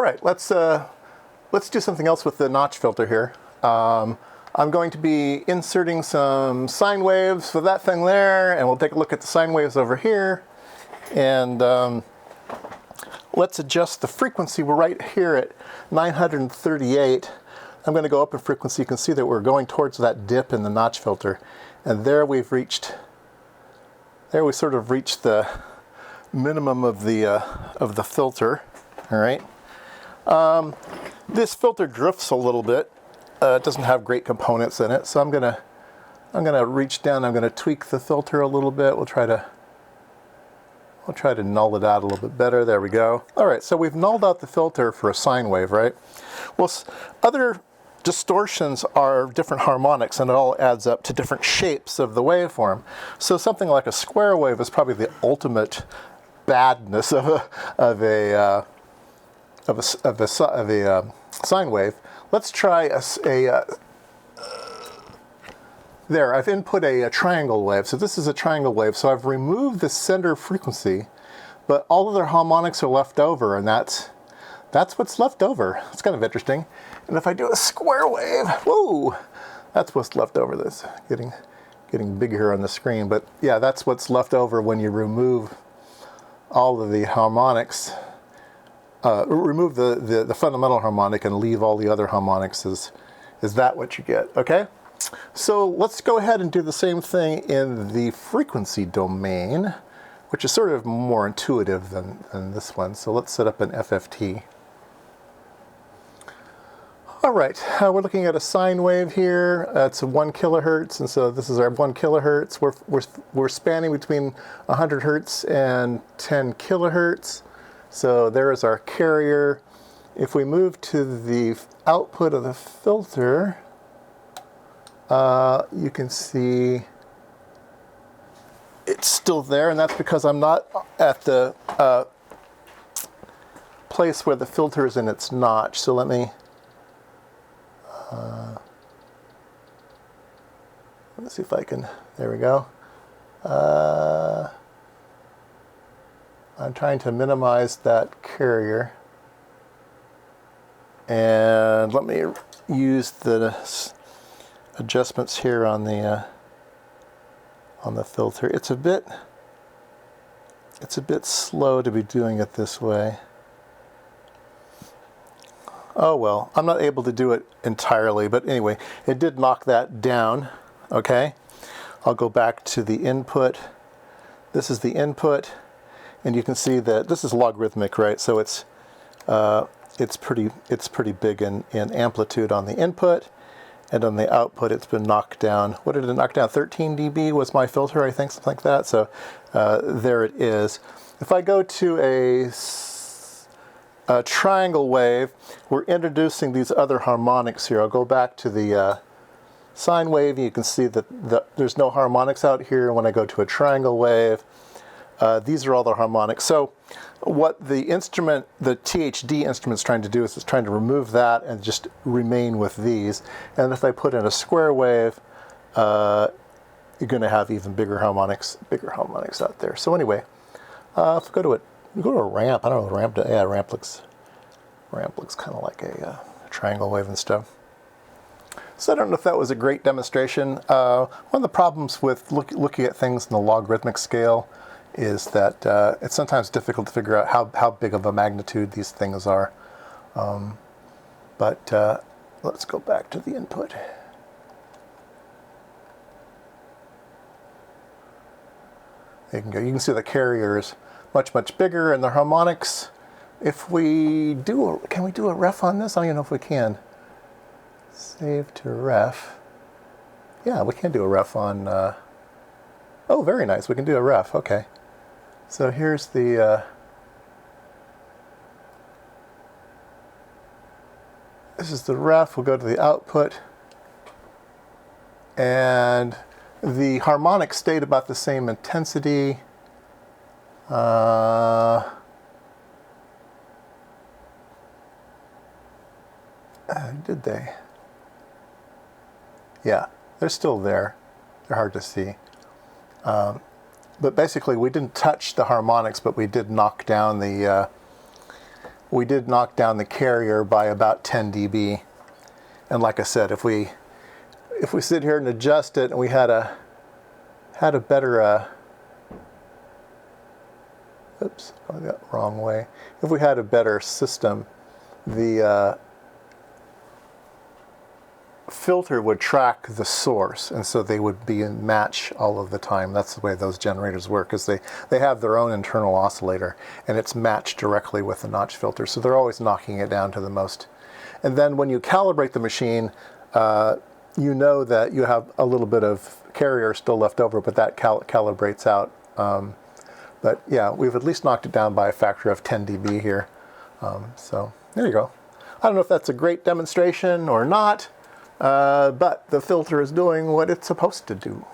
right, let's do something else with the notch filter here. I'm going to be inserting some sine waves for that thing there, and we'll take a look at the sine waves over here. And let's adjust the frequency. We're right here at 938. I'm going to go up in frequency. You can see that we're going towards that dip in the notch filter. And there we sort of reached the minimum of the filter. All right. This filter drifts a little bit. It doesn't have great components in it, so I'm gonna reach down. I'm gonna tweak the filter a little bit. We'll try to null it out a little bit better. There we go. All right, so we've nulled out the filter for a sine wave, right? Well, other distortions are different harmonics, and it all adds up to different shapes of the waveform. So something like a square wave is probably the ultimate badness of a sine wave. Let's try there, I've input a triangle wave. So this is a triangle wave. So I've removed the center frequency, but all of their harmonics are left over, and that's what's left over. It's kind of interesting. And if I do a square wave, whoa, that's what's left over. This getting big here on the screen, but yeah, that's what's left over when you remove all of the harmonics. Remove the fundamental harmonic and leave all the other harmonics. Is that what you get? Okay? So let's go ahead and do the same thing in the frequency domain, which is sort of more intuitive than this one. So let's set up an FFT. All right, we're looking at a sine wave here. It's 1 kilohertz, and so this is our 1 kilohertz. We're spanning between 100 hertz and 10 kilohertz. So there is our carrier. If we move to the output of the filter, you can see it's still there, and that's because I'm not at the place where the filter is in its notch. So let me let's see if I can, there we go. I'm trying to minimize that carrier, and let me use the adjustments here on the filter. It's a bit slow to be doing it this way. Oh well, I'm not able to do it entirely, but anyway, it did knock that down. Okay, I'll go back to the input. This is the input. And you can see that this is logarithmic, right? So it's pretty big in amplitude on the input, and on the output it's been knocked down. What did it knock down? 13 dB was my filter, I think, something like that. So there it is. If I go to a triangle wave, we're introducing these other harmonics here. I'll go back to the sine wave. You can see that there's no harmonics out here. When I go to a triangle wave, these are all the harmonics. So what the instrument, the THD instrument, is trying to do is it's trying to remove that and just remain with these. And if I put in a square wave, you're going to have even bigger harmonics out there. So anyway, if we go to a ramp. I don't know, ramp looks kind of like a triangle wave and stuff. So I don't know if that was a great demonstration. One of the problems with looking at things in the logarithmic scale is that it's sometimes difficult to figure out how big of a magnitude these things are. But let's go back to the input. There you can go. You can see the carrier is much bigger, and the harmonics. If we do, can we do a ref on this? I don't even know if we can. Save to ref. Yeah, we can do a ref on. Oh, very nice. We can do a ref. Okay. So here's the. This is the ref. We'll go to the output, and the harmonics stayed about the same intensity. Did they? Yeah, they're still there. They're hard to see. But basically, we didn't touch the harmonics, but we did knock down the we did knock down the carrier by about 10 dB. And like I said, if we sit here and adjust it, and we had a better oops, I got the wrong way. If we had a better system, the filter would track the source, and so they would be in match all of the time. That's the way those generators work, is they have their own internal oscillator, and it's matched directly with the notch filter, so they're always knocking it down to the most. And then when you calibrate the machine, you know that you have a little bit of carrier still left over, but that calibrates out. But yeah, we've at least knocked it down by a factor of 10 dB here. So there you go. I don't know if that's a great demonstration or not, but the filter is doing what it's supposed to do.